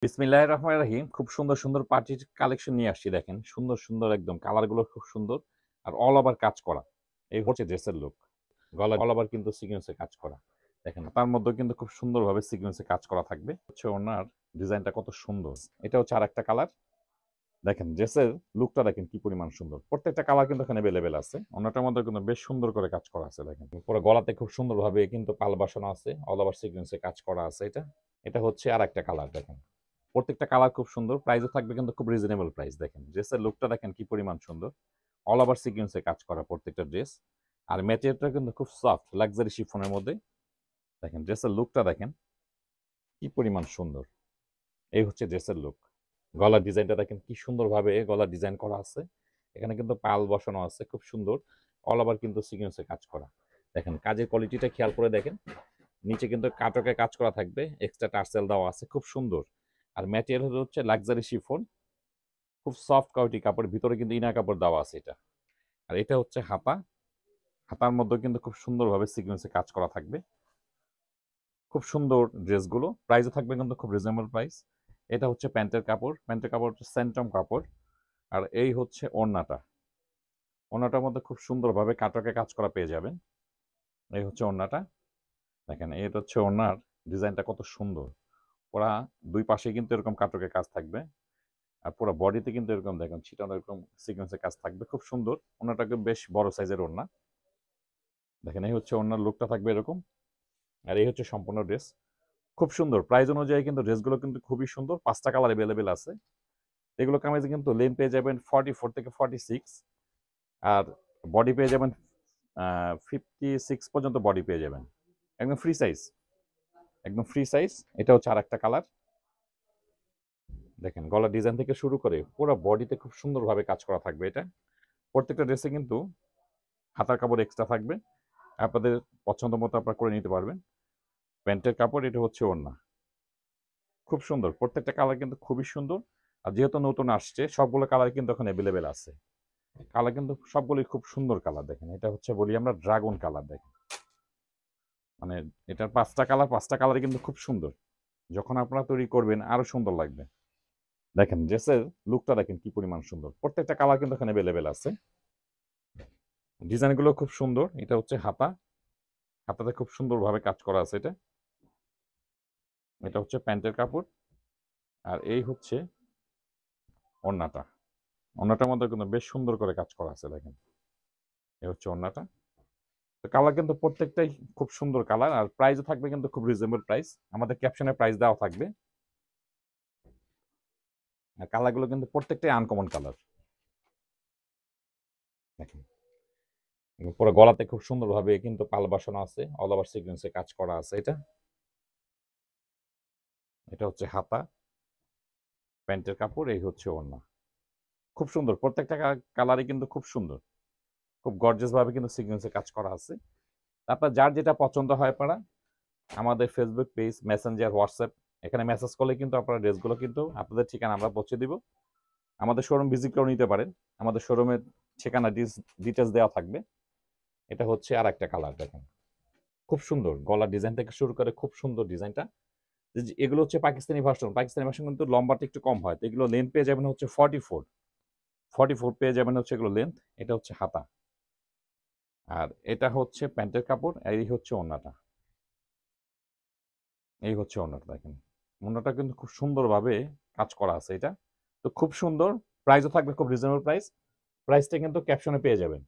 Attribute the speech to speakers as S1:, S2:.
S1: বিসমিল্লাহির রহমানির রহিম। খুব সুন্দর, সুন্দর পার্টির কালেকশন নিয়ে আসছি দেখেন। সুন্দর, সুন্দর একদম কালারগুলো খুব সুন্দর। আর অল ওভার কাজ করা। এই হচ্ছে ড্রেসের লুক। গলায় অল ওভার কিন্তু সিকোয়েন্সে কাজ করা। দেখেন তার মধ্যেও কিন্তু খুব সুন্দরভাবে সিকোয়েন্সে কাজ করা থাকবে। হচ্ছে ওনার ডিজাইনটা কত সুন্দর। এটা হচ্ছে আরেকটা কালার। দেখেন ড্রেসের লুকটা দেখেন কি পরিমাণ সুন্দর। প্রত্যেকটা কালার কিন্তু এখানে এভেলেবেল আছে। ওনাটার মধ্যে কিন্তু বেশ সুন্দর করে কাজ করা আছে দেখেন। পুরো গলাতে খুব সুন্দরভাবে কিন্তু পাল বসানো আছে। অল ওভার সিকোয়েন্সে কাজ করা আছে এটা। এটা হচ্ছে আরেকটা কালার দেখেন। প্রত্যেকটা কালার খুব সুন্দর। প্রাইসও থাকবে কিন্তু খুব রিজনেবল প্রাইস দেখেন। ড্রেসের লুকটা দেখেন কি পরিমাণ সুন্দর। অল ওভার সিকোয়েন্সে কাজ করা প্রত্যেকটা ড্রেস। আর ম্যাটেরিয়ালটা কিন্তু খুব সফট লাক্সারি শিফনের মধ্যে। দেখেন ড্রেসের লুকটা দেখেন কি পরিমাণ সুন্দর। এই হচ্ছে ড্রেসের লুক। গলার ডিজাইনটা দেখেন কি সুন্দরভাবে গলার ডিজাইন করা আছে। এখানে কিন্তু পাল বসানো আছে খুব সুন্দর। অল ওভার কিন্তু সিকোয়েন্সে কাজ করা। দেখেন কাজের কোয়ালিটিটা খেয়াল করে দেখেন। নিচে কিন্তু কাটকে কাজ করা থাকবে, এক্সট্রা টার্সেল দেওয়া আছে খুব সুন্দর। আর ম্যাটেরিয়াল হচ্ছে লাক্সারি শিফন, খুব সফট কোয়ালিটি কাপড়, ভিতরে কিন্তু ইনার কাপড় দেওয়া আছে এটা। আর এটা হচ্ছে হাতা। হাতার মধ্যে কিন্তু খুব সুন্দরভাবে সিকোয়েন্সে কাজ করা থাকবে। খুব সুন্দর ড্রেসগুলো, প্রাইসও থাকবে কিন্তু খুব রিজনেবল প্রাইস। এটা হচ্ছে প্যান্টের কাপড়, প্যান্টের কাপড় হচ্ছে সেন্টম কাপড়। আর এই হচ্ছে ওড়নাটা। ওড়নাটার মধ্যে খুব সুন্দরভাবে কাটকে কাজ করা পেয়ে যাবেন। এই হচ্ছে ওড়নাটা। দেখেন এটা হচ্ছে ওড়নার ডিজাইনটা কত সুন্দর। ওরা দুই পাশে কিন্তু এরকম কাটকে কাজ থাকবে। আর পুরো বডিতে কিন্তু এরকম দেখেন ছিটানো এরকম সিকোয়েন্সের কাজ থাকবে খুব সুন্দর। ওড়নাটাকে বেশ বড় সাইজের ওড়না। দেখেন এই হচ্ছে ওড়নার লুকটা থাকবে এরকম। আর এই হচ্ছে সম্পূর্ণ ড্রেস। খুব সুন্দর প্রাইস অনুযায়ী কিন্তু ড্রেসগুলো কিন্তু খুবই সুন্দর। 5টা কালার অ্যাভেলেবেল আছে। এগুলো কামিজে কিন্তু লেন্থ পেয়ে যাবেন 44 থেকে 46। আর বডি পেয়ে যাবেন 56 পর্যন্ত বডি পেয়ে যাবেন। একদম ফ্রি সাইজ, একদম ফ্রি সাইজ। এটা হচ্ছে আরেকটা কালার। দেখেন গলার ডিজাইন থেকে শুরু করে পুরো বডিতে খুব সুন্দরভাবে কাজ করা থাকবে এটা। প্রত্যেকটা ড্রেসে কিন্তু হাতার কাপড় এক্সট্রা থাকবে। আপনাদের পছন্দ মতো আপনারা করে নিতে পারবেন। প্যান্টের কাপড়, এটা হচ্ছে ওড়না। খুব সুন্দর, প্রত্যেকটা কালার কিন্তু খুবই সুন্দর। আর যেহেতু নতুন আসছে সবগুলো কালার কিন্তু এখন অ্যাভেলেবেল আছে। কালার কিন্তু সবগুলোই খুব সুন্দর কালার। দেখেন এটা হচ্ছে বলি আমরা ড্রাগন কালার। দেখেন মানে এটার 5টা কালার, 5টা কালারই কিন্তু খুব সুন্দর। যখন আপনারা তৈরি করবেন আরো সুন্দর লাগবে। দেখেন ড্রেসের লুকটা দেখেন কি পরিমাণ সুন্দর। প্রত্যেকটা কালার কিন্তু এখানে অ্যাভেলেবেল আছে। ডিজাইনগুলো খুব সুন্দর। এটা হচ্ছে হাতা। হাতাতে খুব সুন্দরভাবে কাজ করা আছে এটা। এটা হচ্ছে প্যান্টের কাপড়। আর এই হচ্ছে ওড়নাটা। ওড়নাটার মধ্যে কিন্তু বেশ সুন্দর করে কাজ করা আছে দেখেন। এই হচ্ছে ওড়নাটা। তো কালার কিন্তু প্রত্যেকটাই খুব সুন্দর কালার। আর প্রাইসও থাকবে কিন্তু খুব রিজনেবল প্রাইস। আমাদের ক্যাপশনে প্রাইস দেওয়া থাকবে। আর কালারগুলো কিন্তু প্রত্যেকটাই আনকমন কালার। দেখেন পুরো গলাতে খুব সুন্দরভাবে কিন্তু পাল বসানো আছে, অল ওভার সিকোয়েন্সে কাজ করা আছে এটা। এটা হচ্ছে হাতা, প্যান্টের কাপড়, এই হচ্ছে ওড়না। খুব সুন্দর, প্রত্যেকটা কালারই কিন্তু খুব সুন্দর। খুব গর্জিয়াস ভাবে কিন্তু সিকোয়েন্সে কাজ করা আছে। আপনার যার যেটা পছন্দ হয় আপনারা আমাদের ফেসবুক পেজ, মেসেঞ্জার, হোয়াটসঅ্যাপ, এখানে মেসেজ করলে কিন্তু আপনারা ড্রেসগুলো কিন্তু আপনাদের ঠিকানা আমরা পৌঁছে দিব। আমাদের শোরুম ভিজিট করে নিতে পারেন। আমাদের শোরুমের ঠিকানা ডিটেলস দেওয়া থাকবে। এটা হচ্ছে আর একটা কালার দেখেন। খুব সুন্দর গলার ডিজাইন থেকে শুরু করে খুব সুন্দর ডিজাইনটা। এগুলো হচ্ছে পাকিস্তানি ভার্সন। পাকিস্তানি ভার্সন কিন্তু লম্বাটা একটু কম হয়। তো এগুলো লেন্থ পেয়ে যাবেন হচ্ছে 44 পেয়ে যাবেন হচ্ছে এগুলো লেন্থ। এটা হচ্ছে হাতা। আর এটা হচ্ছে প্যান্টের কাপড়। আর এই হচ্ছে ওড়নাটা। এই হচ্ছে ওড়নাটা দেখেন। ওড়নাটা কিন্তু খুব সুন্দরভাবে কাজ করা আছে এটা। তো খুব সুন্দর। প্রাইসও থাকবে খুব রিজনেবল প্রাইস। প্রাইসটা কিন্তু ক্যাপশনে পেয়ে যাবেন।